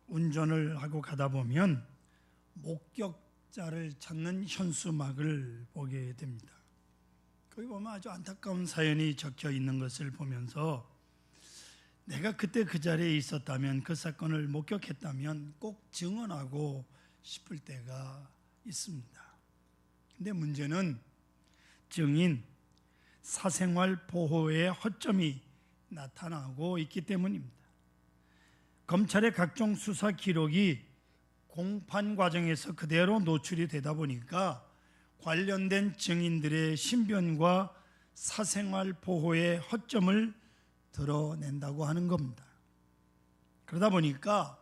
운전을 하고 가다 보면 목격자를 찾는 현수막을 보게 됩니다. 거기 보면 아주 안타까운 사연이 적혀 있는 것을 보면서 내가 그때 그 자리에 있었다면, 그 사건을 목격했다면 꼭 증언하고 싶을 때가 있습니다. 근데 문제는 증인, 사생활 보호의 허점이 나타나고 있기 때문입니다. 검찰의 각종 수사 기록이 공판 과정에서 그대로 노출이 되다 보니까 관련된 증인들의 신변과 사생활 보호의 허점을 드러낸다고 하는 겁니다. 그러다 보니까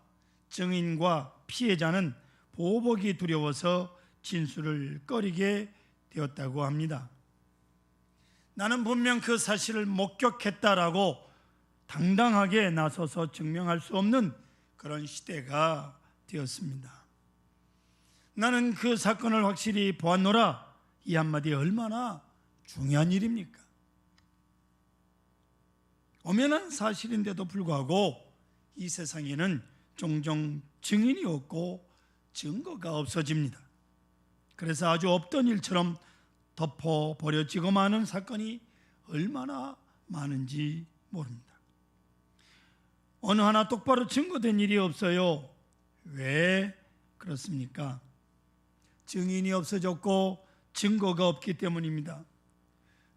증인과 피해자는 보복이 두려워서 진술을 꺼리게 되었다고 합니다. 나는 분명 그 사실을 목격했다라고 당당하게 나서서 증명할 수 없는 그런 시대가 되었습니다. 나는 그 사건을 확실히 보았노라, 이 한마디 얼마나 중요한 일입니까? 엄연한 사실인데도 불구하고 이 세상에는 종종 증인이 없고 증거가 없어집니다. 그래서 아주 없던 일처럼 덮어버려지고 마는 사건이 얼마나 많은지 모릅니다. 어느 하나 똑바로 증거된 일이 없어요. 왜 그렇습니까? 증인이 없어졌고 증거가 없기 때문입니다.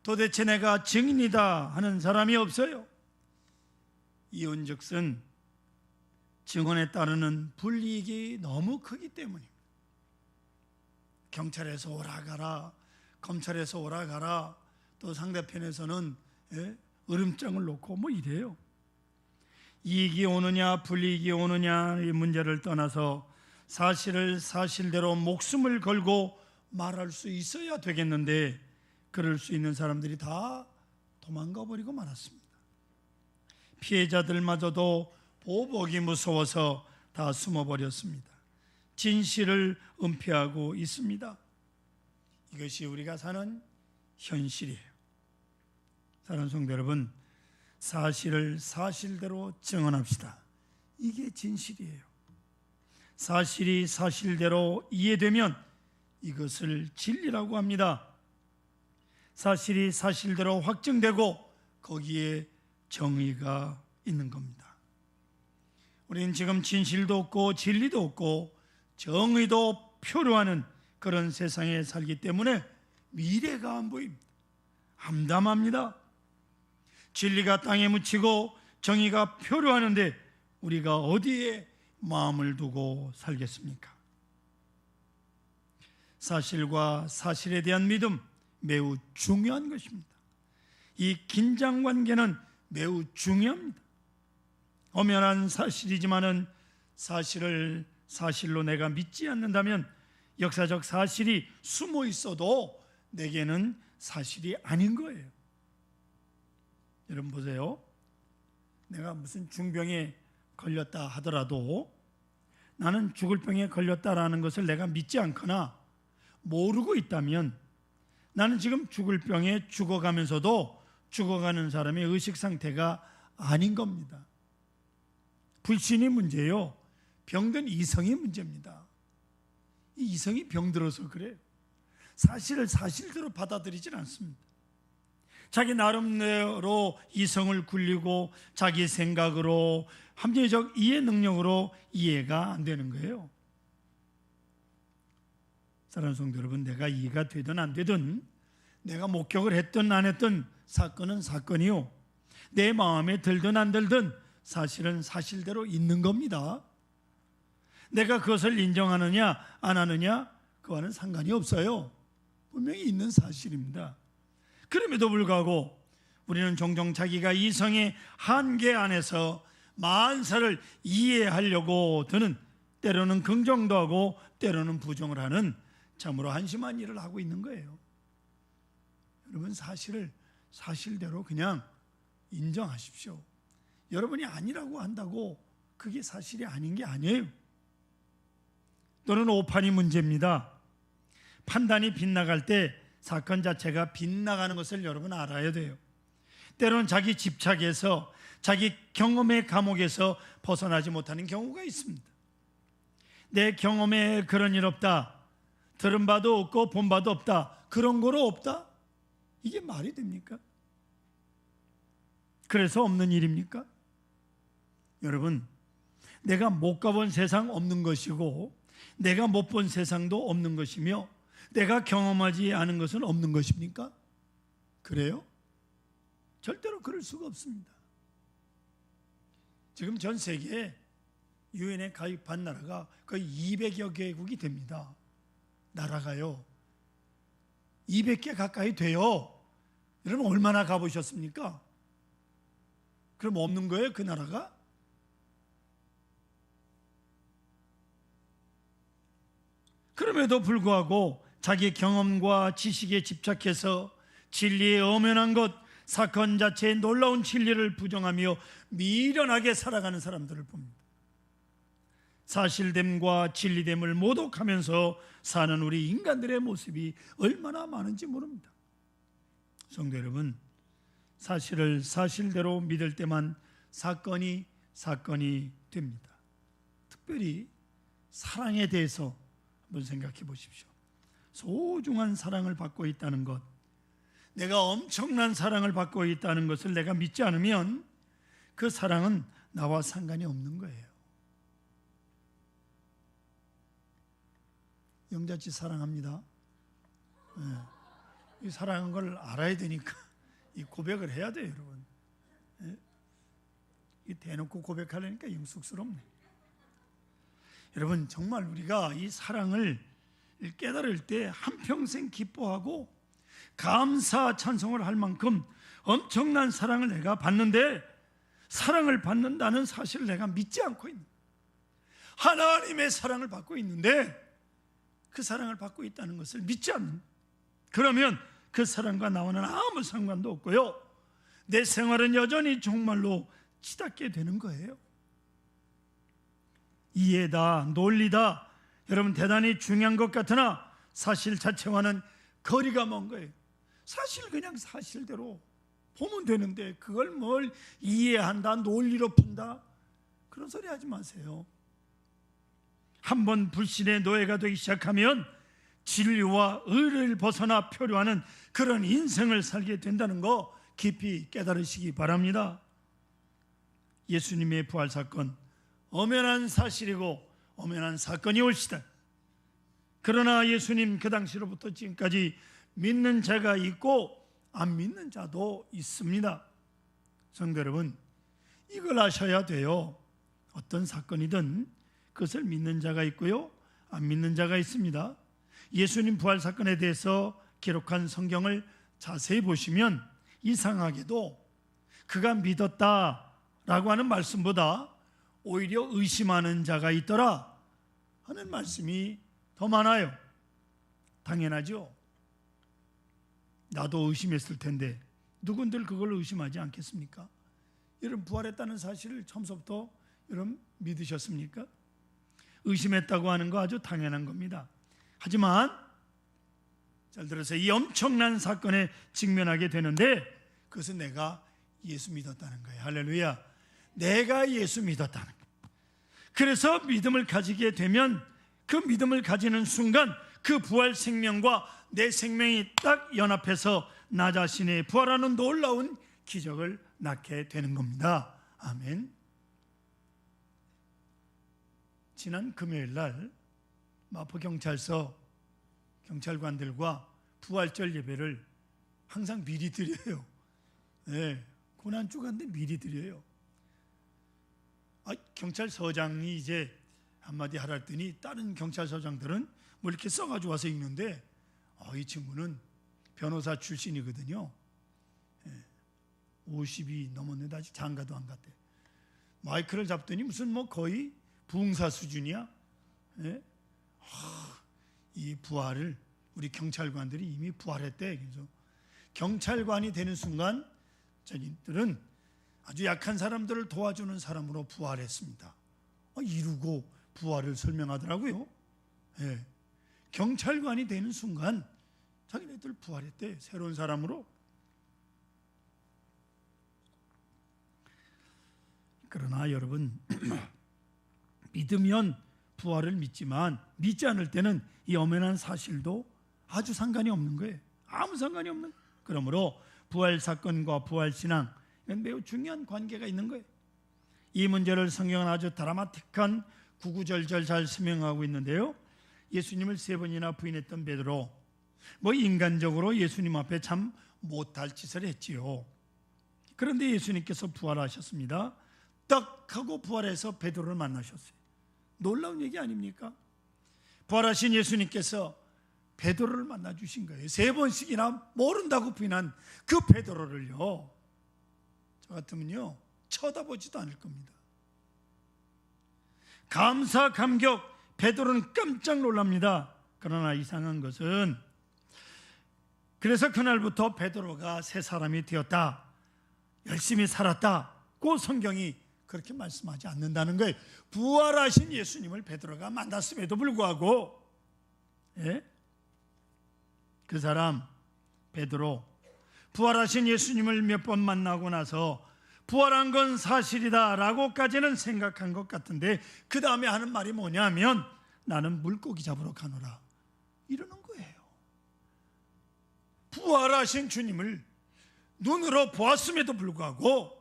도대체 내가 증인이다 하는 사람이 없어요. 이온즉슨 증언에 따르는 불이익이 너무 크기 때문입니다. 경찰에서 오라가라, 검찰에서 오라가라, 또 상대편에서는 으름장을 놓고 뭐 이래요. 이익이 오느냐 불이익이 오느냐의 문제를 떠나서 사실을 사실대로 목숨을 걸고 말할 수 있어야 되겠는데, 그럴 수 있는 사람들이 다 도망가 버리고 말았습니다. 피해자들마저도 보복이 무서워서 다 숨어버렸습니다. 진실을 은폐하고 있습니다. 이것이 우리가 사는 현실이에요. 사랑하는 성도 여러분, 사실을 사실대로 증언합시다. 이게 진실이에요. 사실이 사실대로 이해되면 이것을 진리라고 합니다. 사실이 사실대로 확증되고 거기에 정의가 있는 겁니다. 우리는 지금 진실도 없고 진리도 없고 정의도 표류하는 그런 세상에 살기 때문에 미래가 안 보입니다. 암담합니다. 진리가 땅에 묻히고 정의가 표류하는데 우리가 어디에 마음을 두고 살겠습니까? 사실과 사실에 대한 믿음, 매우 중요한 것입니다. 이 긴장관계는 매우 중요합니다. 엄연한 사실이지만은 사실을 사실로 내가 믿지 않는다면 역사적 사실이 숨어 있어도 내게는 사실이 아닌 거예요. 여러분 보세요. 내가 무슨 중병에 걸렸다 하더라도 나는 죽을 병에 걸렸다라는 것을 내가 믿지 않거나 모르고 있다면 나는 지금 죽을 병에 죽어가면서도 죽어가는 사람의 의식 상태가 아닌 겁니다. 불신이 문제예요. 병든 이성이 문제입니다. 이 이성이 병들어서 그래요. 사실을 사실대로 받아들이질 않습니다. 자기 나름대로 이성을 굴리고 자기 생각으로 합리적 이해 능력으로 이해가 안 되는 거예요. 사랑하는 성도 여러분, 내가 이해가 되든 안 되든, 내가 목격을 했든 안 했든 사건은 사건이요, 내 마음에 들든 안 들든 사실은 사실대로 있는 겁니다. 내가 그것을 인정하느냐 안 하느냐 그와는 상관이 없어요. 분명히 있는 사실입니다. 그럼에도 불구하고 우리는 종종 자기가 이성의 한계 안에서 만사를 이해하려고 드는, 때로는 긍정도 하고 때로는 부정을 하는 참으로 한심한 일을 하고 있는 거예요. 여러분, 사실을 사실대로 그냥 인정하십시오. 여러분이 아니라고 한다고 그게 사실이 아닌 게 아니에요. 또는 오판이 문제입니다. 판단이 빗나갈 때 사건 자체가 빗나가는 것을 여러분 알아야 돼요. 때로는 자기 집착에서, 자기 경험의 감옥에서 벗어나지 못하는 경우가 있습니다. 내 경험에 그런 일 없다, 들은 바도 없고 본 바도 없다, 그런 거로 없다? 이게 말이 됩니까? 그래서 없는 일입니까? 여러분, 내가 못 가본 세상 없는 것이고 내가 못 본 세상도 없는 것이며 내가 경험하지 않은 것은 없는 것입니까? 그래요? 절대로 그럴 수가 없습니다. 지금 전 세계에 유엔에 가입한 나라가 거의 200여 개국이 됩니다. 나라가요 200개 가까이 돼요. 여러분 얼마나 가보셨습니까? 그럼 없는 거예요, 그 나라가? 그럼에도 불구하고 자기 경험과 지식에 집착해서 진리의 엄연한 것, 사건 자체의 놀라운 진리를 부정하며 미련하게 살아가는 사람들을 봅니다. 사실됨과 진리됨을 모독하면서 사는 우리 인간들의 모습이 얼마나 많은지 모릅니다. 성도 여러분, 사실을 사실대로 믿을 때만 사건이 됩니다. 특별히 사랑에 대해서 한번 생각해 보십시오. 소중한 사랑을 받고 있다는 것, 내가 엄청난 사랑을 받고 있다는 것을 내가 믿지 않으면 그 사랑은 나와 상관이 없는 거예요. 영자씨 사랑합니다. 네. 이 사랑한 걸 알아야 되니까 이 고백을 해야 돼요, 여러분. 네. 이 대놓고 고백하려니까 영쑥스럽네. 여러분, 정말 우리가 이 사랑을 깨달을 때 한평생 기뻐하고 감사 찬송을 할 만큼 엄청난 사랑을 내가 받는데, 사랑을 받는다는 사실을 내가 믿지 않고 있는, 하나님의 사랑을 받고 있는데 그 사랑을 받고 있다는 것을 믿지 않는, 그러면 그 사랑과 나와는 아무 상관도 없고요, 내 생활은 여전히 정말로 치닫게 되는 거예요. 이해다, 논리다, 여러분 대단히 중요한 것 같으나 사실 자체와는 거리가 먼 거예요. 사실 그냥 사실대로 보면 되는데 그걸 뭘 이해한다, 논리로 푼다, 그런 소리 하지 마세요. 한번 불신의 노예가 되기 시작하면 진리와 의를 벗어나 표류하는 그런 인생을 살게 된다는 거 깊이 깨달으시기 바랍니다. 예수님의 부활 사건, 엄연한 사실이고 엄연한 사건이 올시다. 그러나 예수님 그 당시로부터 지금까지 믿는 자가 있고 안 믿는 자도 있습니다. 성도 여러분, 이걸 아셔야 돼요. 어떤 사건이든 그것을 믿는 자가 있고요, 안 믿는 자가 있습니다. 예수님 부활 사건에 대해서 기록한 성경을 자세히 보시면 이상하게도 그가 믿었다라고 하는 말씀보다 오히려 의심하는 자가 있더라 하는 말씀이 더 많아요. 당연하죠. 나도 의심했을 텐데 누군들 그걸 의심하지 않겠습니까? 여러분 부활했다는 사실을 처음부터 여러분 믿으셨습니까? 의심했다고 하는 거 아주 당연한 겁니다. 하지만 잘 들으세요. 이 엄청난 사건에 직면하게 되는데 그것은 내가 예수 믿었다는 거예요. 할렐루야. 내가 예수 믿었다는 거예요. 그래서 믿음을 가지게 되면 그 믿음을 가지는 순간 그 부활 생명과 내 생명이 딱 연합해서 나 자신의 부활하는 놀라운 기적을 낳게 되는 겁니다. 아멘. 지난 금요일 날 마포경찰서 경찰관들과 부활절 예배를 항상 미리 드려요. 네, 고난주간인데 미리 드려요. 경찰서장이 이제 한마디 하라 했더니 다른 경찰서장들은 뭐 이렇게 써가지고 와서 읽는데 이 친구는 변호사 출신이거든요. 50이 넘었는데 아직 장가도 안 갔대. 마이크를 잡더니 무슨 뭐 거의 부흥사 수준이야. 이 부활을 우리 경찰관들이 이미 부활했대. 그래서 경찰관이 되는 순간 자기들은 아주 약한 사람들을 도와주는 사람으로 부활했습니다. 이루고 부활을 설명하더라고요. 경찰관이 되는 순간 자기네들 부활했대. 새로운 사람으로. 그러나 여러분 믿으면 부활을 믿지만 믿지 않을 때는 이 엄연한 사실도 아주 상관이 없는 거예요. 아무 상관이 없는 거예요. 그러므로 부활 사건과 부활 신앙, 이건 매우 중요한 관계가 있는 거예요. 이 문제를 성경은 아주 드라마틱한 구구절절 잘 설명하고 있는데요. 예수님을 3번이나 부인했던 베드로, 인간적으로 예수님 앞에 참 못할 짓을 했지요. 그런데 예수님께서 부활하셨습니다. 딱 하고 부활해서 베드로를 만나셨어요. 놀라운 얘기 아닙니까? 부활하신 예수님께서 베드로를 만나 주신 거예요. 3번씩이나 모른다고 부인한 그 베드로를요, 저 같으면요 쳐다보지도 않을 겁니다. 감사 감격, 베드로는 깜짝 놀랍니다. 그러나 이상한 것은, 그래서 그날부터 베드로가 새 사람이 되었다, 열심히 살았다고 성경이 그렇게 말씀하지 않는다는 거예요. 부활하신 예수님을 베드로가 만났음에도 불구하고, 그 사람 베드로, 부활하신 예수님을 몇 번 만나고 나서 부활한 건 사실이다 라고까지는 생각한 것 같은데, 그 다음에 하는 말이 뭐냐면 나는 물고기 잡으러 가노라, 이러는 거예요. 부활하신 주님을 눈으로 보았음에도 불구하고,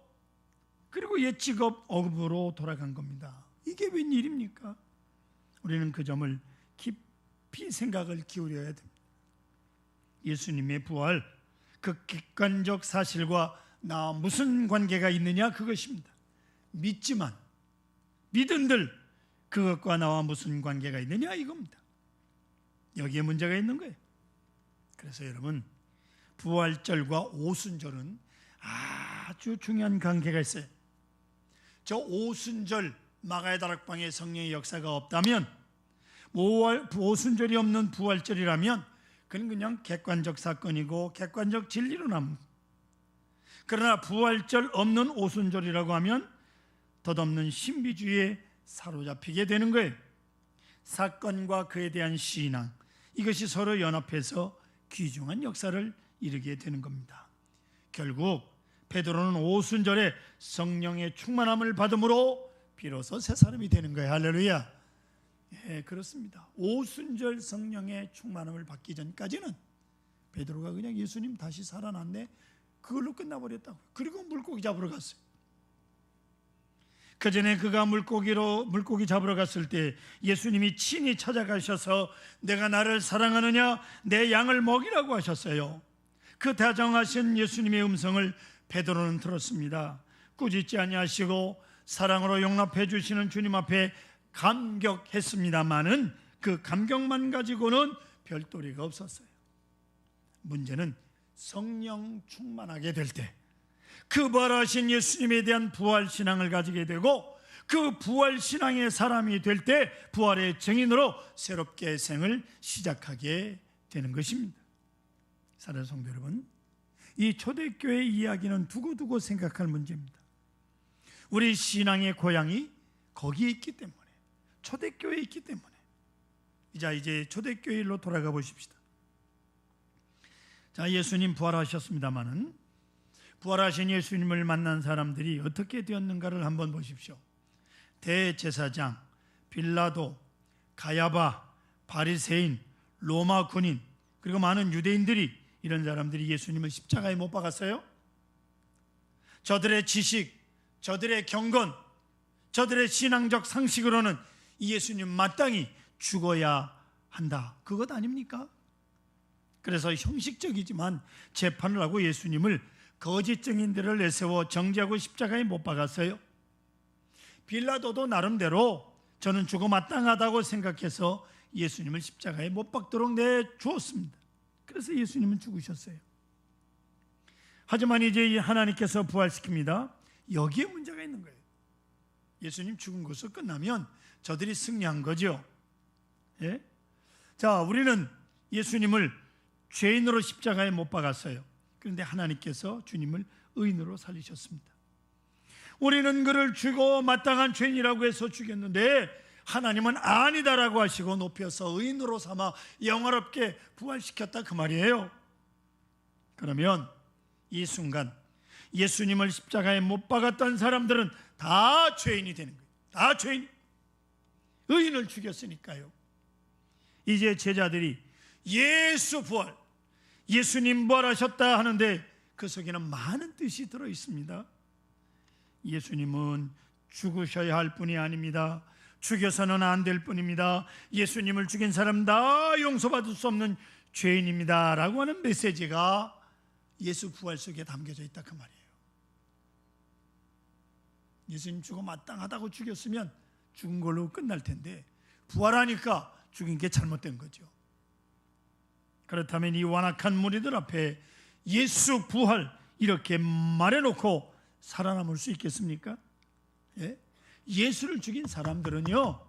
그리고 옛 직업으로 돌아간 겁니다. 이게 웬일입니까? 우리는 그 점을 깊이 생각을 기울여야 됩니다. 예수님의 부활, 그 객관적 사실과 나 무슨 관계가 있느냐, 그것입니다. 믿지만 믿은들 그것과 나와 무슨 관계가 있느냐, 이겁니다. 여기에 문제가 있는 거예요. 그래서 여러분, 부활절과 오순절은 아주 중요한 관계가 있어요. 저 오순절 마가의 다락방에 성령의 역사가 없다면, 오순절이 없는 부활절이라면 그건 그냥 객관적 사건이고 객관적 진리로 남습니다. 그러나 부활절 없는 오순절이라고 하면 덧없는 신비주의에 사로잡히게 되는 거예요. 사건과 그에 대한 신앙, 이것이 서로 연합해서 귀중한 역사를 이루게 되는 겁니다. 결국 베드로는 오순절에 성령의 충만함을 받음으로 비로소 새 사람이 되는 거예요. 할렐루야. 그렇습니다. 오순절 성령의 충만함을 받기 전까지는 베드로가 그냥 예수님 다시 살아났네, 그걸로 끝나버렸다고요. 그리고 물고기 잡으러 갔어요. 그 전에 그가 물고기 잡으러 갔을 때 예수님이 친히 찾아가셔서 내가 나를 사랑하느냐, 내 양을 먹이라고 하셨어요. 그 다정하신 예수님의 음성을 베드로는 들었습니다. 꾸짖지 아니하시고 사랑으로 용납해 주시는 주님 앞에 감격했습니다마는 그 감격만 가지고는 별도리가 없었어요. 문제는 성령 충만하게 될 때, 그 부활하신 예수님에 대한 부활신앙을 가지게 되고, 그 부활신앙의 사람이 될 때 부활의 증인으로 새롭게 생을 시작하게 되는 것입니다. 사랑하는 성도 여러분, 이 초대교회 이야기는 두고두고 생각할 문제입니다. 우리 신앙의 고향이 거기에 있기 때문에, 초대교회에 있기 때문에. 이제 초대교회 일로 돌아가 보십시다. 자, 예수님 부활하셨습니다마는 부활하신 예수님을 만난 사람들이 어떻게 되었는가를 한번 보십시오. 대제사장, 빌라도, 가야바, 바리새인, 로마 군인, 그리고 많은 유대인들이, 이런 사람들이 예수님을 십자가에 못 박았어요. 저들의 지식, 저들의 경건, 저들의 신앙적 상식으로는 이 예수님 마땅히 죽어야 한다, 그것 아닙니까? 그래서 형식적이지만 재판을 하고 예수님을 거짓 증인들을 내세워 정죄하고 십자가에 못 박았어요. 빌라도도 나름대로 저는 죽어 마땅하다고 생각해서 예수님을 십자가에 못 박도록 내주었습니다. 그래서 예수님은 죽으셨어요. 하지만 이제 하나님께서 부활시킵니다. 여기에 문제가 있는 거예요. 예수님 죽은 것으로 끝나면 저들이 승리한 거죠. 자, 우리는 예수님을 죄인으로 십자가에 못 박았어요. 그런데 하나님께서 주님을 의인으로 살리셨습니다. 우리는 그를 죽어 마땅한 죄인이라고 해서 죽였는데 하나님은 아니다라고 하시고 높여서 의인으로 삼아 영화롭게 부활시켰다, 그 말이에요. 그러면 이 순간 예수님을 십자가에 못 박았던 사람들은 다 죄인이 되는 거예요. 다 죄인. 의인을 죽였으니까요. 이제 제자들이 예수 부활, 예수님 부활하셨다 하는데 그 속에는 많은 뜻이 들어 있습니다. 예수님은 죽으셔야 할 뿐이 아닙니다. 죽여서는 안 될 뿐입니다. 예수님을 죽인 사람 다 용서받을 수 없는 죄인입니다 라고 하는 메시지가 예수 부활 속에 담겨져 있다 그 말이에요. 예수님 죽어 마땅하다고 죽였으면 죽은 걸로 끝날 텐데 부활하니까 죽인 게 잘못된 거죠. 그렇다면 이 완악한 무리들 앞에 예수 부활 이렇게 말해놓고 살아남을 수 있겠습니까? 예? 예수를 죽인 사람들은요,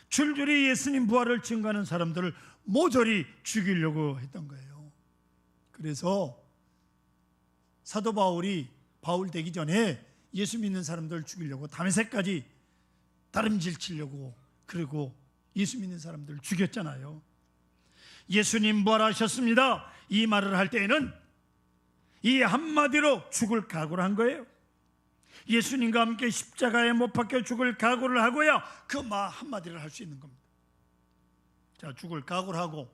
줄줄이 예수님 부활을 증거하는 사람들을 모조리 죽이려고 했던 거예요. 그래서 사도 바울이 바울 되기 전에 예수 믿는 사람들을 죽이려고 다메섹까지 다름질 치려고 그리고 예수 믿는 사람들을 죽였잖아요. 예수님 부활하셨습니다 이 말을 할 때에는 이 한마디로 죽을 각오를 한 거예요. 예수님과 함께 십자가에 못 박혀 죽을 각오를 하고야 그 말 한마디를 할 수 있는 겁니다. 자, 죽을 각오를 하고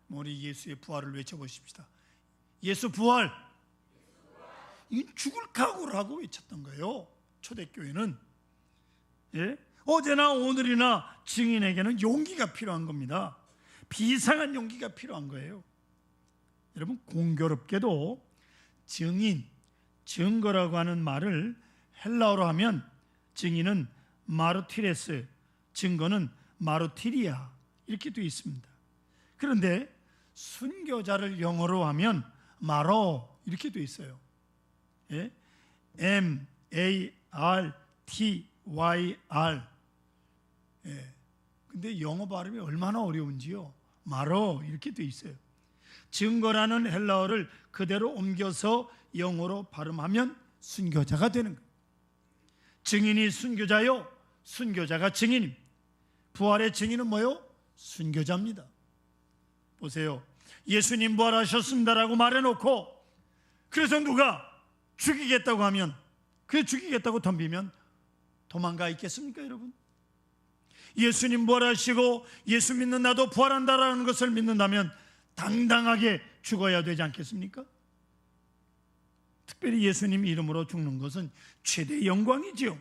우리 예수의 부활을 외쳐보십시다. 예수 부활. 이 죽을 각오를 하고 외쳤던 거예요. 초대교회는. 예? 어제나 오늘이나 증인에게는 용기가 필요한 겁니다. 비상한 용기가 필요한 거예요. 여러분, 공교롭게도 증인, 증거라고 하는 말을 헬라어로 하면 증인은 마르티레스, 증거는 마르티리아 이렇게 되어 있습니다. 그런데 순교자를 영어로 하면 마로 이렇게 되어 있어요. 예? M-A-R-T-Y-R. 예. 근데 영어 발음이 얼마나 어려운지요. 마로 이렇게 되어 있어요. 증거라는 헬라어를 그대로 옮겨서 영어로 발음하면 순교자가 되는 거예요. 증인이 순교자요, 순교자가 증인. 부활의 증인은 뭐요? 순교자입니다. 보세요. 예수님 부활하셨습니다라고 말해놓고 그래서 누가 죽이겠다고 하면, 그 죽이겠다고 덤비면 도망가 있겠습니까, 여러분? 예수님 부활하시고 예수 믿는 나도 부활한다라는 것을 믿는다면 당당하게 죽어야 되지 않겠습니까? 특별히 예수님 이름으로 죽는 것은 최대의 영광이지요.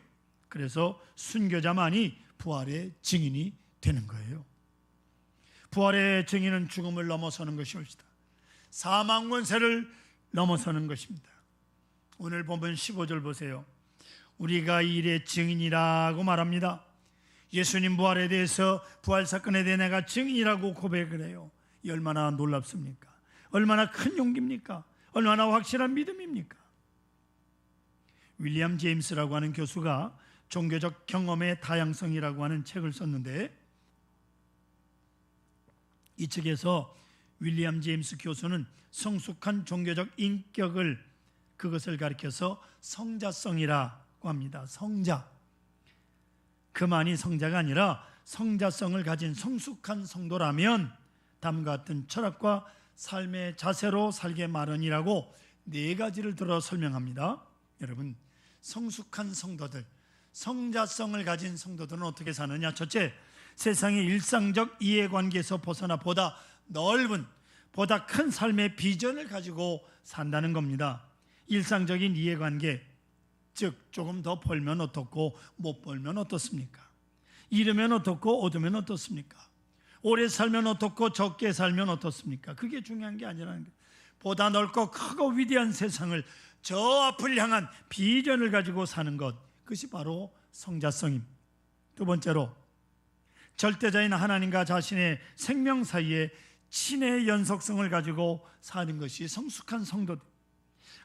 그래서 순교자만이 부활의 증인이 되는 거예요. 부활의 증인은 죽음을 넘어서는 것이옵니다. 사망 권세를 넘어서는 것입니다. 오늘 본문 15절 보세요. 우리가 이 일의 증인이라고 말합니다. 예수님 부활에 대해서, 부활 사건에 대해 내가 증인이라고 고백을 해요. 이 얼마나 놀랍습니까? 얼마나 큰 용기입니까? 얼마나 확실한 믿음입니까? 윌리엄 제임스라고 하는 교수가 종교적 경험의 다양성이라고 하는 책을 썼는데, 이 책에서 윌리엄 제임스 교수는 성숙한 종교적 인격을, 그것을 가리켜서 성자성이라고 합니다. 성자. 그만이 성자가 아니라 성자성을 가진 성숙한 성도라면 다음과 같은 철학과 삶의 자세로 살게 마련이라고 네 가지를 들어 설명합니다. 여러분, 성숙한 성도들, 성자성을 가진 성도들은 어떻게 사느냐? 첫째, 세상의 일상적 이해관계에서 벗어나 보다 넓은, 보다 큰 삶의 비전을 가지고 산다는 겁니다. 일상적인 이해관계, 즉 조금 더 벌면 어떻고 못 벌면 어떻습니까? 잃으면 어떻고 얻으면 어떻습니까? 오래 살면 어떻고 적게 살면 어떻습니까? 그게 중요한 게 아니라는 거예요. 보다 넓고 크고 위대한 세상을, 저 앞을 향한 비전을 가지고 사는 것, 그것이 바로 성자성입니다. 두 번째로, 절대자인 하나님과 자신의 생명 사이에 친의 연속성을 가지고 사는 것이 성숙한 성도들.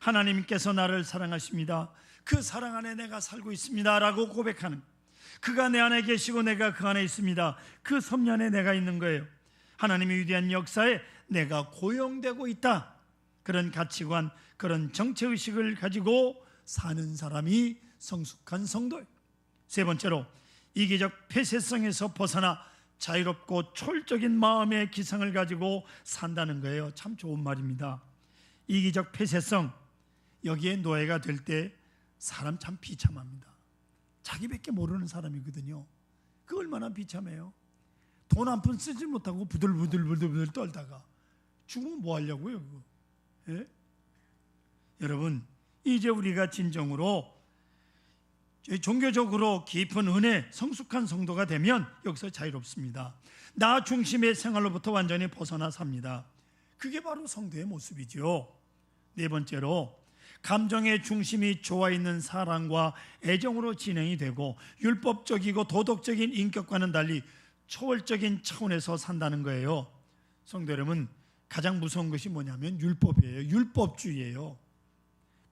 하나님께서 나를 사랑하십니다. 그 사랑 안에 내가 살고 있습니다 라고 고백하는, 그가 내 안에 계시고 내가 그 안에 있습니다. 그 섭리 안에 내가 있는 거예요. 하나님의 위대한 역사에 내가 고용되고 있다. 그런 가치관, 그런 정체의식을 가지고 사는 사람이 성숙한 성도예요. 세 번째로, 이기적 폐쇄성에서 벗어나 자유롭고 초월적인 마음의 기성을 가지고 산다는 거예요. 참 좋은 말입니다. 이기적 폐쇄성, 여기에 노예가 될 때 사람 참 비참합니다. 자기밖에 모르는 사람이거든요. 그 얼마나 비참해요. 돈 한 푼 쓰지 못하고 부들부들 떨다가 죽으면 뭐 하려고요, 그거? 예? 여러분, 이제 우리가 진정으로 종교적으로 깊은 은혜, 성숙한 성도가 되면 여기서 자유롭습니다. 나 중심의 생활로부터 완전히 벗어나 삽니다. 그게 바로 성도의 모습이죠. 네 번째로, 감정의 중심이 좋아 있는 사랑과 애정으로 진행이 되고 율법적이고 도덕적인 인격과는 달리 초월적인 차원에서 산다는 거예요. 성도 여러분, 가장 무서운 것이 뭐냐면 율법이에요. 율법주의예요.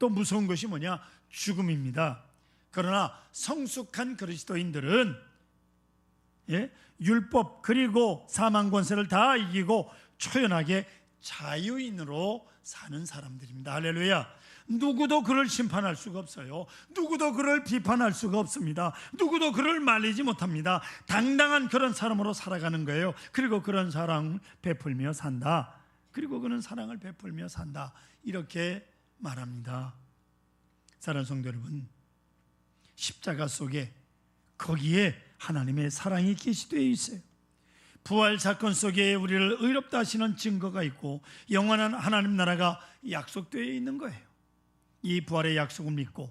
또 무서운 것이 뭐냐? 죽음입니다. 그러나 성숙한 그리스도인들은 율법 그리고 사망 권세를 다 이기고 초연하게 자유인으로 사는 사람들입니다. 할렐루야. 누구도 그를 심판할 수가 없어요. 누구도 그를 비판할 수가 없습니다. 누구도 그를 말리지 못합니다. 당당한 그런 사람으로 살아가는 거예요. 그리고 그런 사랑을 베풀며 산다. 그리고 그는 사랑을 베풀며 산다. 이렇게 말합니다. 사랑하는 성도 여러분, 십자가 속에 거기에 하나님의 사랑이 계시되어 있어요. 부활 사건 속에 우리를 의롭다 하시는 증거가 있고 영원한 하나님 나라가 약속되어 있는 거예요. 이 부활의 약속을 믿고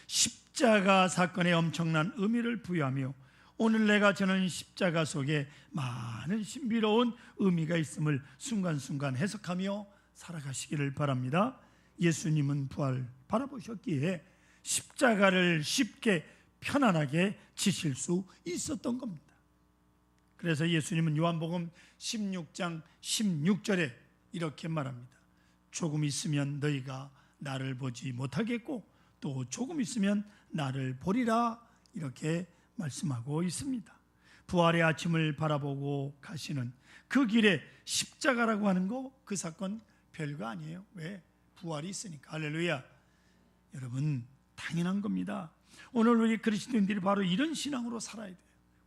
십자가 사건에 엄청난 의미를 부여하며 오늘 내가 저는 십자가 속에 많은 신비로운 의미가 있음을 순간순간 해석하며 살아가시기를 바랍니다. 예수님은 부활 바라보셨기에 십자가를 쉽게 편안하게 지실 수 있었던 겁니다. 그래서 예수님은 요한복음 16장 16절에 이렇게 말합니다. 조금 있으면 너희가 나를 보지 못하겠고 또 조금 있으면 나를 보리라, 이렇게 말씀하고 있습니다. 부활의 아침을 바라보고 가시는 그 길에 십자가라고 하는 거, 그 사건 별거 아니에요. 왜? 부활이 있으니까. 할렐루야. 여러분, 당연한 겁니다. 오늘 우리 그리스도인들이 바로 이런 신앙으로 살아야 돼요.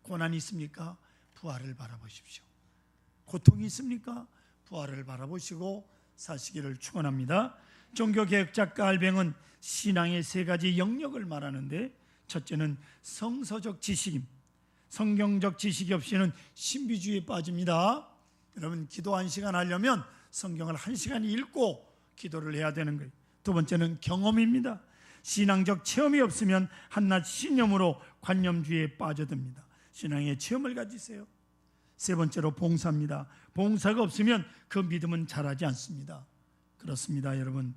고난이 있습니까? 부활을 바라보십시오. 고통이 있습니까? 부활을 바라보시고 사시기를 축원합니다. 종교개혁작가 알뱅은 신앙의 세 가지 영역을 말하는데, 첫째는 성서적 지식임. 성경적 지식이 없이는 신비주의에 빠집니다. 여러분, 기도 1시간 하려면 성경을 1시간 읽고 기도를 해야 되는 거예요. 두 번째는 경험입니다. 신앙적 체험이 없으면 한낱 신념으로 관념주의에 빠져듭니다. 신앙의 체험을 가지세요. 세 번째로 봉사입니다. 봉사가 없으면 그 믿음은 자라지 않습니다. 그렇습니다, 여러분.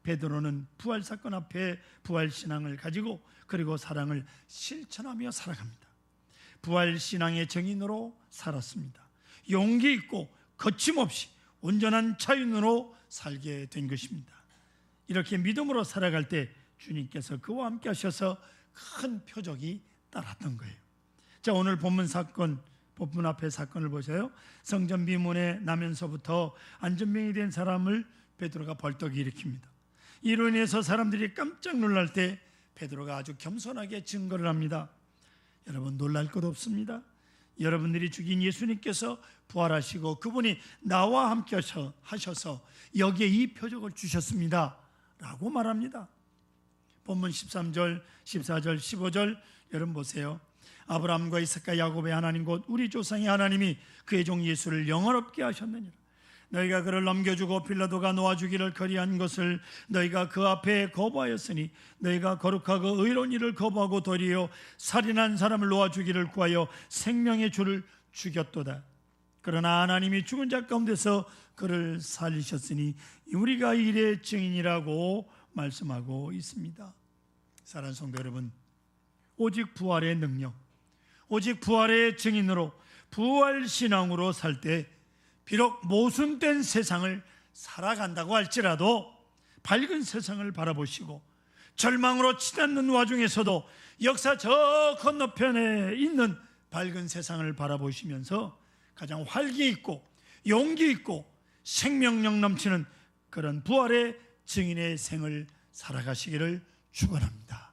베드로는 부활 사건 앞에 부활 신앙을 가지고 그리고 사랑을 실천하며 살아갑니다. 부활 신앙의 증인으로 살았습니다. 용기 있고 거침없이 온전한 자유인으로 살게 된 것입니다. 이렇게 믿음으로 살아갈 때 주님께서 그와 함께 하셔서 큰 표적이 따랐던 거예요. 자, 오늘 본문 앞에 사건을 보세요. 성전 비문에 나면서부터 안전병이 된 사람을 베드로가 벌떡 일으킵니다. 이로 인해서 사람들이 깜짝 놀랄 때 베드로가 아주 겸손하게 증거를 합니다. 여러분, 놀랄 것 없습니다. 여러분들이 죽인 예수님께서 부활하시고 그분이 나와 함께 하셔서 여기에 이 표적을 주셨습니다 라고 말합니다. 본문 13절, 14절, 15절 여러분 보세요. 아브라함과 이삭과 야곱의 하나님 곧 우리 조상의 하나님이 그의 종 예수를 영원롭게 하셨느니라. 너희가 그를 넘겨주고 빌라도가 놓아주기를 거리한 것을 너희가 그 앞에 거부하였으니 너희가 거룩하고 의로운 일을 거부하고 도리어 살인한 사람을 놓아주기를 구하여 생명의 주를 죽였도다. 그러나 하나님이 죽은 자 가운데서 그를 살리셨으니 우리가 이 일의 증인이라고 말씀하고 있습니다. 사랑하는 성도 여러분, 오직 부활의 능력, 오직 부활의 증인으로 부활신앙으로 살 때 비록 모순된 세상을 살아간다고 할지라도 밝은 세상을 바라보시고 절망으로 치닫는 와중에서도 역사 저 건너편에 있는 밝은 세상을 바라보시면서 가장 활기 있고 용기 있고 생명력 넘치는 그런 부활의 증인의 생을 살아가시기를 축원합니다.